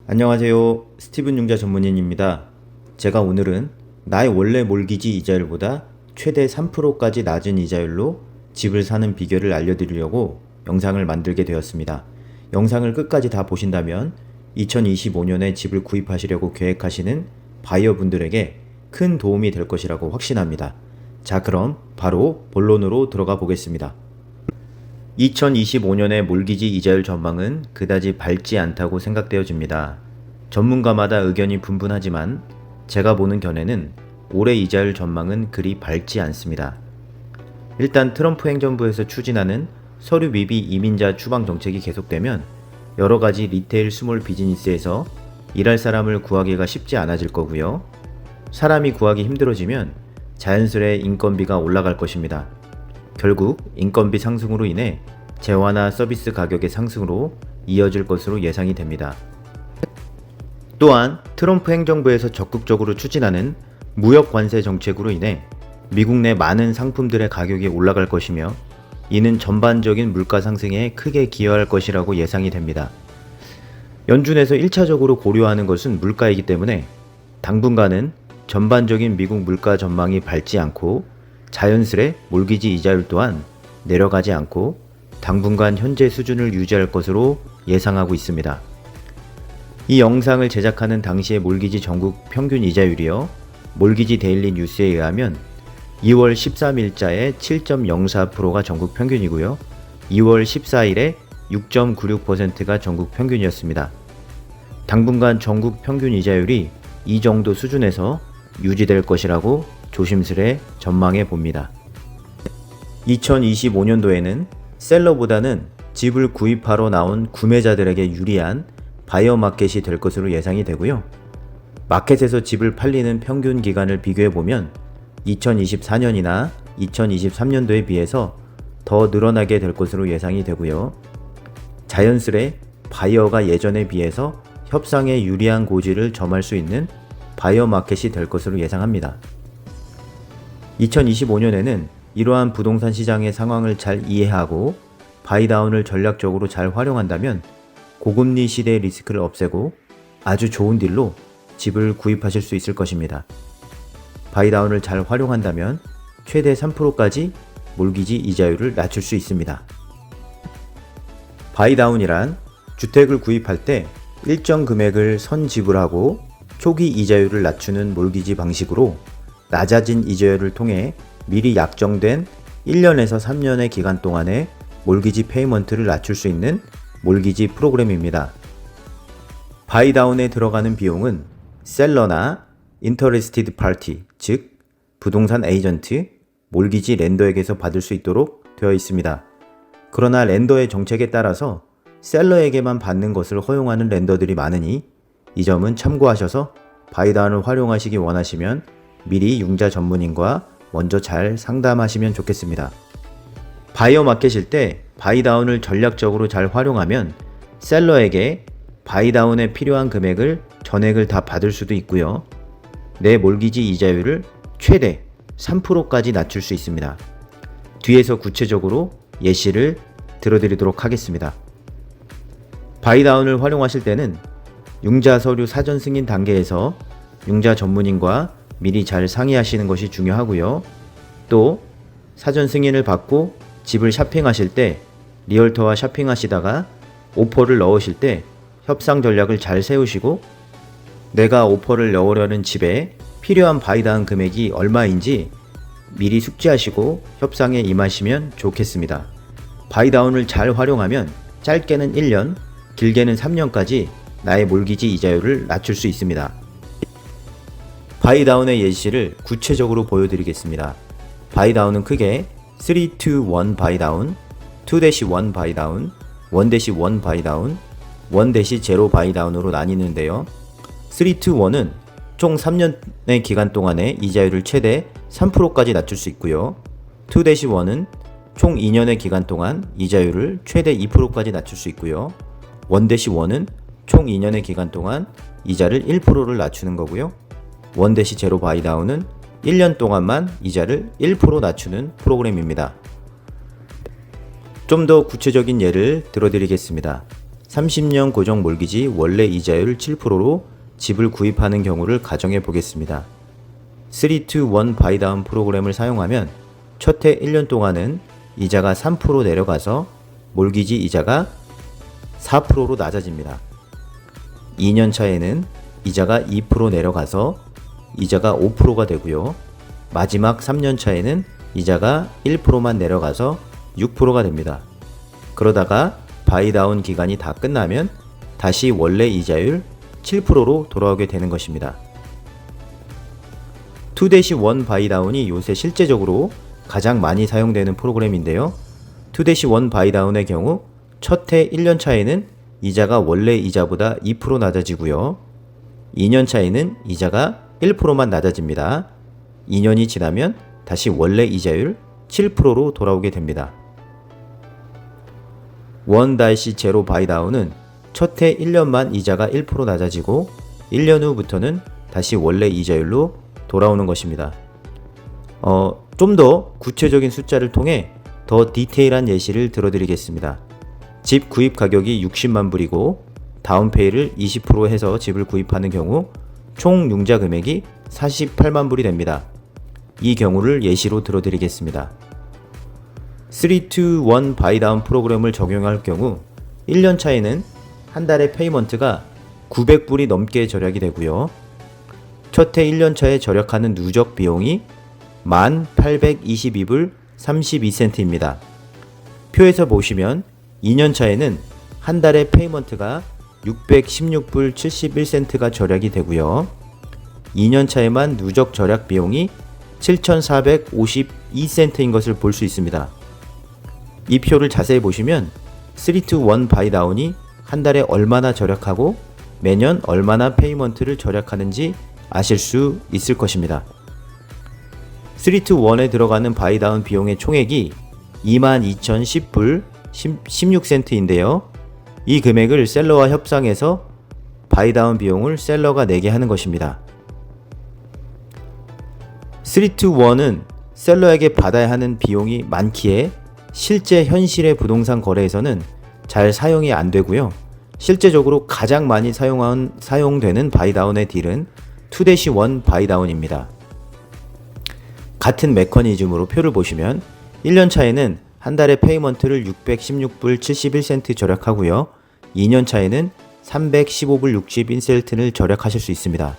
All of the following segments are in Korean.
안녕하세요. 스티븐 융자 전문인입니다. 제가 오늘은 나의 원래 몰기지 이자율보다 최대 3%까지 낮은 이자율로 집을 사는 비결을 알려드리려고 영상을 만들게 되었습니다. 영상을 끝까지 다 보신다면 2025년에 집을 구입하시려고 계획하시는 바이어분들에게 큰 도움이 될 것이라고 확신합니다. 자, 그럼 바로 본론으로 들어가 보겠습니다. 2025년의 몰기지 이자율 전망은 그다지 밝지 않다고 생각되어집니다. 전문가마다 의견이 분분하지만 제가 보는 견해는 올해 이자율 전망은 그리 밝지 않습니다. 일단 트럼프 행정부에서 추진하는 서류 미비 이민자 추방 정책이 계속되면 여러가지 리테일 스몰 비즈니스에서 일할 사람을 구하기가 쉽지 않아질 거고요. 사람이 구하기 힘들어지면 자연스레 인건비가 올라갈 것입니다. 결국 인건비 상승으로 인해 재화나 서비스 가격의 상승으로 이어질 것으로 예상이 됩니다. 또한 트럼프 행정부에서 적극적으로 추진하는 무역 관세 정책으로 인해 미국 내 많은 상품들의 가격이 올라갈 것이며 이는 전반적인 물가 상승에 크게 기여할 것이라고 예상이 됩니다. 연준에서 1차적으로 고려하는 것은 물가이기 때문에 당분간은 전반적인 미국 물가 전망이 밝지 않고 자연스레 몰기지 이자율 또한 내려가지 않고 당분간 현재 수준을 유지할 것으로 예상하고 있습니다. 이 영상을 제작하는 당시의 몰기지 전국 평균 이자율이요. 몰기지 데일리 뉴스에 의하면 2월 13일자에 7.04%가 전국 평균이고요. 2월 14일에 6.96%가 전국 평균이었습니다. 당분간 전국 평균 이자율이 이 정도 수준에서 유지될 것이라고 조심스레 전망해 봅니다. 2025년도에는 셀러보다는 집을 구입하러 나온 구매자들에게 유리한 바이어 마켓이 될 것으로 예상이 되고요. 마켓에서 집을 팔리는 평균 기간을 비교해 보면 2024년이나 2023년도에 비해서 더 늘어나게 될 것으로 예상이 되고요. 자연스레 바이어가 예전에 비해서 협상에 유리한 고지를 점할 수 있는 바이어 마켓이 될 것으로 예상합니다. 2025년에는 이러한 부동산 시장의 상황을 잘 이해하고 바이다운을 전략적으로 잘 활용한다면 고금리 시대의 리스크를 없애고 아주 좋은 딜로 집을 구입하실 수 있을 것입니다. 바이다운을 잘 활용한다면 최대 3%까지 몰기지 이자율을 낮출 수 있습니다. 바이다운이란 주택을 구입할 때 일정 금액을 선지불하고 초기 이자율을 낮추는 몰기지 방식으로 낮아진 이자율을 통해 미리 약정된 1년에서 3년의 기간 동안에 몰기지 페이먼트를 낮출 수 있는 몰기지 프로그램입니다. 바이다운에 들어가는 비용은 셀러나 인터레스티드 파티, 즉 부동산 에이전트, 몰기지 렌더에게서 받을 수 있도록 되어 있습니다. 그러나 렌더의 정책에 따라서 셀러에게만 받는 것을 허용하는 렌더들이 많으니 이 점은 참고하셔서 바이다운을 활용하시기 원하시면 미리 융자 전문인과 먼저 잘 상담하시면 좋겠습니다. 바이어 마켓일 때 바이다운을 전략적으로 잘 활용하면 셀러에게 바이다운에 필요한 금액을 전액을 다 받을 수도 있고요. 내 몰기지 이자율을 최대 3%까지 낮출 수 있습니다. 뒤에서 구체적으로 예시를 들어드리도록 하겠습니다. 바이다운을 활용하실 때는 융자 서류 사전 승인 단계에서 융자 전문인과 미리 잘 상의하시는 것이 중요하고요. 또 사전 승인을 받고 집을 쇼핑하실 때 리얼터와 쇼핑하시다가 오퍼를 넣으실 때 협상 전략을 잘 세우시고 내가 오퍼를 넣으려는 집에 필요한 바이다운 금액이 얼마인지 미리 숙지하시고 협상에 임하시면 좋겠습니다. 바이다운을 잘 활용하면 짧게는 1년, 길게는 3년까지 나의 몰기지 이자율을 낮출 수 있습니다. 바이다운의 예시를 구체적으로 보여드리겠습니다. 바이다운은 크게 3-2-1 바이다운, 2-1 바이다운, 1-1 바이다운, 1-0 바이다운으로 나뉘는데요. 3-2-1은 총 3년의 기간 동안에 이자율을 최대 3%까지 낮출 수 있고요. 2-1은 총 2년의 기간 동안 이자율을 최대 2%까지 낮출 수 있고요. 1-1은 총 2년의 기간 동안 이자를 1%를 낮추는 거고요. 1-0 바이다운은 1년 동안만 이자를 1% 낮추는 프로그램입니다. 좀 더 구체적인 예를 들어드리겠습니다. 30년 고정 몰기지 원래 이자율 7%로 집을 구입하는 경우를 가정해 보겠습니다. 3-to-1 바이다운 프로그램을 사용하면 첫 해 1년 동안은 이자가 3% 내려가서 몰기지 이자가 4%로 낮아집니다. 2년 차에는 이자가 2% 내려가서 이자가 5%가 되고요. 마지막 3년 차에는 이자가 1%만 내려가서 6%가 됩니다. 그러다가 바이다운 기간이 다 끝나면 다시 원래 이자율 7%로 돌아오게 되는 것입니다. 2-1 바이다운이 요새 실제적으로 가장 많이 사용되는 프로그램인데요. 2-1 바이다운의 경우 첫 해 1년 차에는 이자가 원래 이자보다 2% 낮아지고요. 2년 차에는 이자가 1%만 낮아집니다. 2년이 지나면 다시 원래 이자율 7%로 돌아오게 됩니다. 1-0 바이다운은 첫 해 1년만 이자가 1% 낮아지고 1년 후부터는 다시 원래 이자율로 돌아오는 것입니다. 좀 더 구체적인 숫자를 통해 더 디테일한 예시를 들어드리겠습니다. 집 구입 가격이 60만 불이고 다운페이를 20% 해서 집을 구입하는 경우 총 융자 금액이 48만 불이 됩니다. 이 경우를 예시로 들어드리겠습니다. 3-to-1 바이다운 프로그램을 적용할 경우 1년 차에는 한 달의 페이먼트가 900불이 넘게 절약이 되고요. 첫 해 1년 차에 절약하는 누적 비용이 1,822불 32센트입니다. 표에서 보시면 2년 차에는 한 달의 페이먼트가 616불 71센트가 절약이 되고요. 2년 차에만 누적 절약 비용이 7,452센트인 것을 볼 수 있습니다. 이 표를 자세히 보시면 3-to-1 바이다운이 한 달에 얼마나 절약하고 매년 얼마나 페이먼트를 절약하는지 아실 수 있을 것입니다. 3-to-1에 들어가는 바이다운 비용의 총액이 22,010불 16센트인데요. 이 금액을 셀러와 협상해서 바이다운 비용을 셀러가 내게 하는 것입니다. 3-to-1은 셀러에게 받아야 하는 비용이 많기에 실제 현실의 부동산 거래에서는 잘 사용이 안 되고요. 실제적으로 가장 많이 사용되는 바이다운의 딜은 2-1 바이다운입니다. 같은 메커니즘으로 표를 보시면 1년 차에는 한 달의 페이먼트를 616불 71센트 절약하고요. 2년 차에는 315불 61센트를 절약하실 수 있습니다.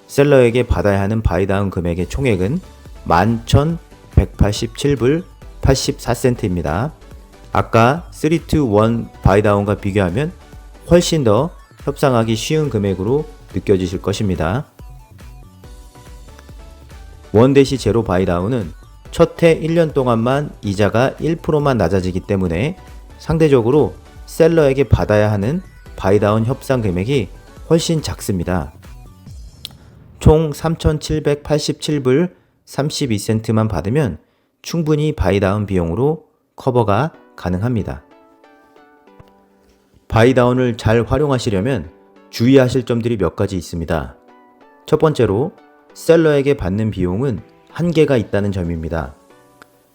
셀러에게 받아야 하는 바이다운 금액의 총액은 11,187불 84센트입니다. 아까 3-to-1 바이다운과 비교하면 훨씬 더 협상하기 쉬운 금액으로 느껴지실 것입니다. 1-0 바이다운은 첫 해 1년 동안만 이자가 1%만 낮아지기 때문에 상대적으로 셀러에게 받아야 하는 바이다운 협상 금액이 훨씬 작습니다. 총 3,787불 32센트만 받으면 충분히 바이다운 비용으로 커버가 가능합니다. 바이다운을 잘 활용하시려면 주의하실 점들이 몇 가지 있습니다. 첫 번째로 셀러에게 받는 비용은 한계가 있다는 점입니다.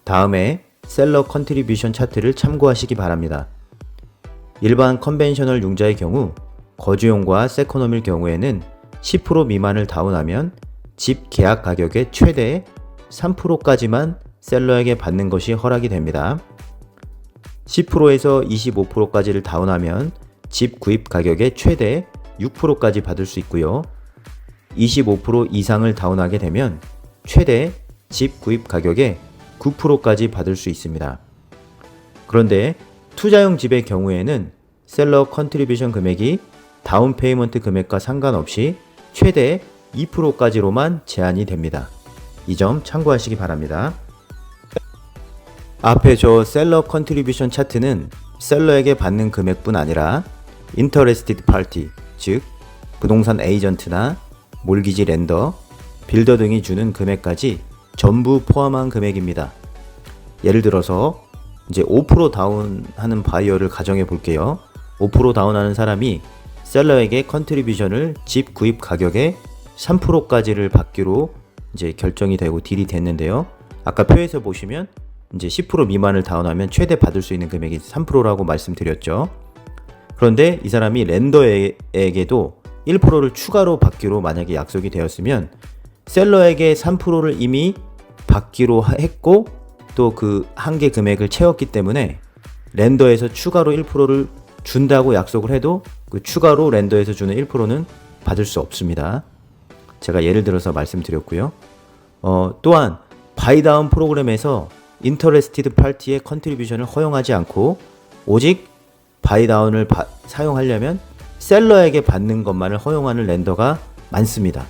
다음에 셀러 컨트리뷰션 차트를 참고하시기 바랍니다. 일반 컨벤셔널 융자의 경우 거주용과 세코놈일 경우에는 10% 미만을 다운하면 집 계약 가격의 최대 3%까지만 셀러에게 받는 것이 허락이 됩니다. 10%에서 25%까지를 다운하면 집 구입 가격의 최대 6%까지 받을 수 있고요. 25% 이상을 다운하게 되면 최대 집 구입 가격의 9%까지 받을 수 있습니다. 그런데 투자용 집의 경우에는 셀러 컨트리뷰션 금액이 다운 페이먼트 금액과 상관없이 최대 2%까지로만 제한이 됩니다. 이 점 참고하시기 바랍니다. 앞에 저 셀러 컨트리뷰션 차트는 셀러에게 받는 금액뿐 아니라 인터레스티드 파티, 즉 부동산 에이전트나 몰기지 렌더, 빌더 등이 주는 금액까지 전부 포함한 금액입니다. 예를 들어서 이제 5% 다운하는 바이어를 가정해 볼게요. 5% 다운하는 사람이 셀러에게 컨트리뷰션을 집 구입 가격의 3%까지를 받기로 이제 결정이 되고 딜이 됐는데요. 아까 표에서 보시면 이제 10% 미만을 다운하면 최대 받을 수 있는 금액이 3%라고 말씀드렸죠. 그런데 이 사람이 렌더에게도 1%를 추가로 받기로 만약에 약속이 되었으면 셀러에게 3%를 이미 받기로 했고 또 그 한계 금액을 채웠기 때문에 렌더에서 추가로 1%를 준다고 약속을 해도 그 추가로 렌더에서 주는 1%는 받을 수 없습니다. 제가 예를 들어서 말씀드렸고요. 또한 바이다운 프로그램에서 인터레스티드 파티의 컨트리뷰션을 허용하지 않고 오직 바이다운을 사용하려면 셀러에게 받는 것만을 허용하는 렌더가 많습니다.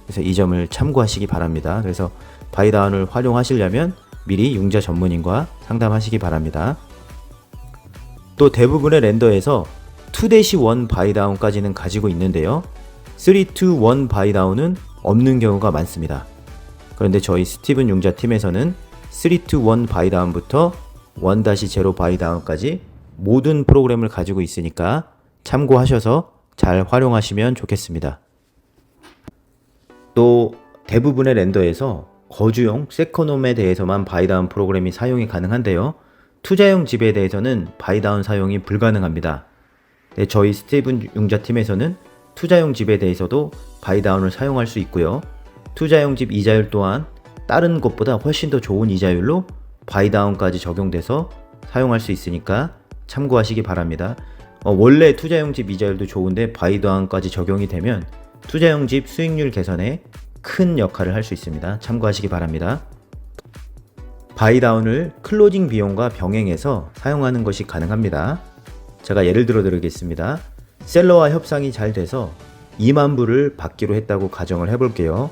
그래서 이 점을 참고하시기 바랍니다. 그래서 바이다운을 활용하시려면 미리 융자 전문인과 상담하시기 바랍니다. 또 대부분의 렌더에서 2-1 바이다운까지는 가지고 있는데요. 3-1 바이다운은 없는 경우가 많습니다. 그런데 저희 스티븐 융자 팀에서는 3-1 바이다운부터 1-0 바이다운까지 모든 프로그램을 가지고 있으니까 참고하셔서 잘 활용하시면 좋겠습니다. 또 대부분의 렌더에서 거주용 세컨홈에 대해서만 바이다운 프로그램이 사용이 가능한데요. 투자용 집에 대해서는 바이다운 사용이 불가능합니다. 네, 저희 스티븐 융자팀에서는 투자용 집에 대해서도 바이다운을 사용할 수 있고요. 투자용 집 이자율 또한 다른 것보다 훨씬 더 좋은 이자율로 바이다운까지 적용돼서 사용할 수 있으니까 참고하시기 바랍니다. 원래 투자용 집 이자율도 좋은데 바이다운까지 적용이 되면 투자용 집 수익률 개선에 큰 역할을 할 수 있습니다. 참고하시기 바랍니다. 바이다운을 클로징 비용과 병행해서 사용하는 것이 가능합니다. 제가 예를 들어 드리겠습니다. 셀러와 협상이 잘 돼서 2만 불을 받기로 했다고 가정을 해볼게요.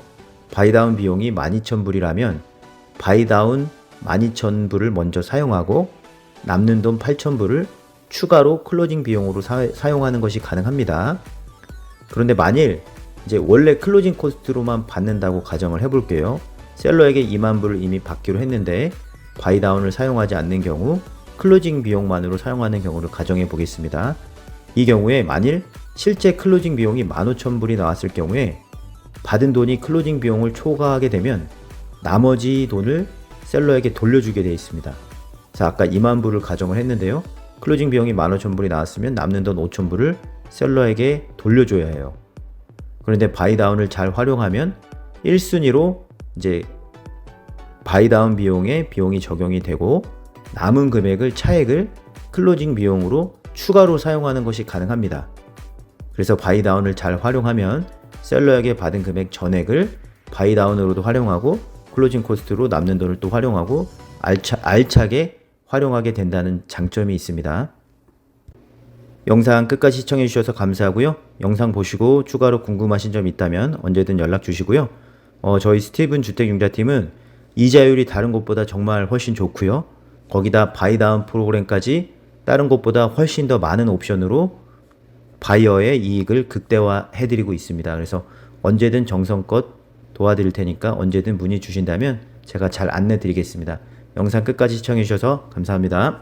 바이다운 비용이 12,000불이라면 바이다운 12,000불을 먼저 사용하고 남는 돈 8,000불을 추가로 클로징 비용으로 사용하는 것이 가능합니다. 그런데 만일 이제 원래 클로징 코스트로만 받는다고 가정을 해볼게요. 셀러에게 2만 불을 이미 받기로 했는데 바이다운을 사용하지 않는 경우 클로징 비용만으로 사용하는 경우를 가정해 보겠습니다. 이 경우에 만일 실제 클로징 비용이 15,000불이 나왔을 경우에 받은 돈이 클로징 비용을 초과하게 되면 나머지 돈을 셀러에게 돌려주게 되어 있습니다. 자, 아까 2만 불을 가정을 했는데요. 클로징 비용이 15,000불이 나왔으면 남는 돈 5,000불을 셀러에게 돌려줘야 해요. 그런데 바이다운을 잘 활용하면 1순위로 이제 바이다운 비용에 비용이 적용이 되고 남은 금액을 차액을 클로징 비용으로 추가로 사용하는 것이 가능합니다. 그래서 바이다운을 잘 활용하면 셀러에게 받은 금액 전액을 바이다운으로도 활용하고 클로징 코스트로 남는 돈을 또 활용하고 알차게 활용하게 된다는 장점이 있습니다. 영상 끝까지 시청해 주셔서 감사하고요. 영상 보시고 추가로 궁금하신 점 있다면 언제든 연락 주시고요. 저희 스티븐 주택융자팀은 이자율이 다른 곳보다 정말 훨씬 좋고요. 거기다 바이다운 프로그램까지 다른 곳보다 훨씬 더 많은 옵션으로 바이어의 이익을 극대화해 드리고 있습니다. 그래서 언제든 정성껏 도와드릴 테니까 언제든 문의 주신다면 제가 잘 안내 드리겠습니다. 영상 끝까지 시청해 주셔서 감사합니다.